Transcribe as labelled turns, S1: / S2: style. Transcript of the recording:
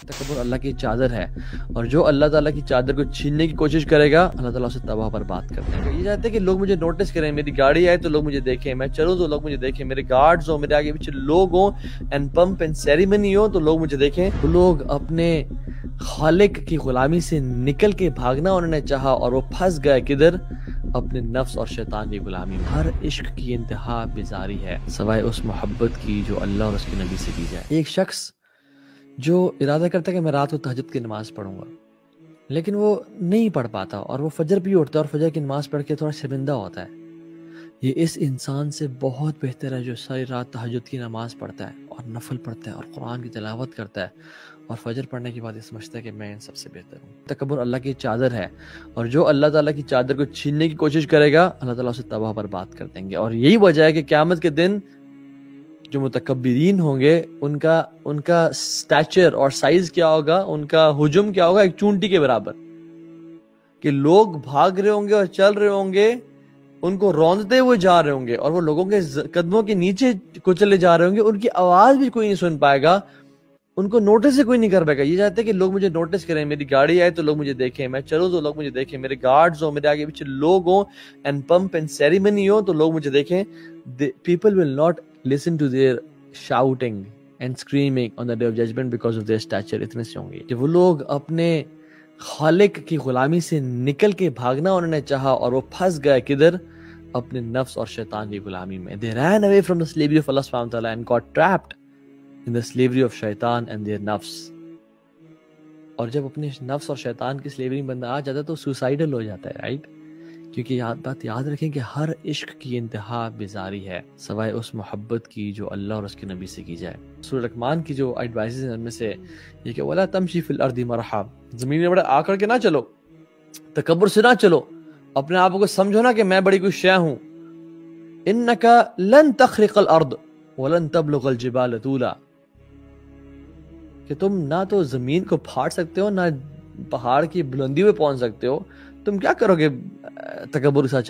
S1: تکبر اللہ کی چادر ہے، اور جو اللہ تعالیٰ کی چادر کو چھیننے کی کوشش کرے گا اللہ تعالیٰ اسے تباہ برباد کر دے گا۔ یہ چاہتے ہیں کہ لوگ مجھے نوٹس کریں، میری گاڑی آئے تو لوگ مجھے دیکھیں، میں چلوں تو لوگ مجھے دیکھیں، میرے گارڈز ہوں، میرے آگے پیچھے لوگ ہوں، اینڈ پمپ اینڈ سیریمنی ہو تو لوگ مجھے دیکھیں۔ وہ لوگ اپنے خالق کی غلامی سے نکل کے بھاگنا انہوں نے چاہا، اور وہ پھنس گئے کدھر؟ اپنے نفس اور شیطان کی غلامی میں۔ ہر عشق کی انتہا بیزاری ہے سوائے اس محبت کی جو اللہ اور اس کے نبی سے کی جائے۔ ایک شخص جو ارادہ کرتا ہے کہ میں رات کو تہجد کی نماز پڑھوں گا، لیکن وہ نہیں پڑھ پاتا، اور وہ فجر بھی اٹھتا ہے اور فجر کی نماز پڑھ کے تھوڑا شرمندہ ہوتا ہے، یہ اس انسان سے بہت بہتر ہے جو ساری رات تہجد کی نماز پڑھتا ہے اور نفل پڑھتا ہے اور قرآن کی تلاوت کرتا ہے، اور فجر پڑھنے کے بعد یہ سمجھتا ہے کہ میں ان سب سے بہتر ہوں۔ تکبر اللہ کی چادر ہے، اور جو اللہ تعالیٰ کی چادر کو چھیننے کی کوشش کرے گا اللہ تعالیٰ اسے تباہ برباد کر دیں گے۔ اور یہی وجہ ہے کہ قیامت کے دن جو متکبرین ہوں گے ان کا سٹیچر اور سائز کیا ہوگا، ان کا حجم کیا ہوگا؟ ایک چونٹی کے برابر، کہ لوگ بھاگ رہے ہوں گے اور چل رہے ہوں گے، ان کو روندتے ہوئے جا رہے ہوں گے، اور وہ لوگوں کے قدموں کے نیچے کچلے جا رہے ہوں گے، ان کی آواز بھی کوئی نہیں سن پائے گا، ان کو نوٹس سے کوئی نہیں کر پائے گا۔ یہ چاہتے ہیں کہ لوگ مجھے نوٹس کریں، میری گاڑی آئے تو لوگ مجھے دیکھیں، میں چلوں تو لوگ مجھے دیکھیں، میرے گارڈز ہوں، میرے آگے پیچھے لوگ ہوں، اینڈ پمپ اینڈ سیریمنی ہو تو لوگ مجھے دیکھیں۔ People will not listen to their shouting and screaming on the day of judgment because of their stature۔ اتنے سے ہوں گے کہ وہ لوگ اپنے خالق کی غلامی سے نکل کے بھاگنا انہوں نے چاہا، اور وہ پھنس گئے کدھر؟ اپنے نفس اور شیطان کی غلامی میں۔ They ran away from the slavery of Allah subhanahu wa ta'ala and got trapped in the slavery of shaitan and their nafs۔ اور جب اپنے نفس اور شیطان کی سلیوری میں بندہ آ جاتا ہے تو سوسائڈل ہو جاتا ہے، رائٹ؟ کیونکہ بات یاد رکھیں کہ ہر عشق کی انتہا بیزاری ہے سوائے اس محبت کی جو اللہ اور اس کے نبی سے کی جائے۔ سورہ رحمان کی جو ایڈوائزز ہیں ان میں سے یہ کہ وَلَا تَمْشِي فِي الْأَرْضِ مَرَحًا، زمین میں بڑے آ کر کے نہ چلو، تکبر سے نہ چلو، اپنے آپ کو سمجھو نا کہ میں بڑی کوئی شے ہوں۔ إِنَّكَ لَن تَخْرِقَ الْأَرْض وَلَن تَبْلُغَ الْجِبَالَ طُولًا، کہ تم نہ تو زمین کو پھاڑ سکتے ہو، نہ پہاڑ کی بلندی پہ پہنچ سکتے ہو، تم کیا کرو گے تکبر کے ساتھ؟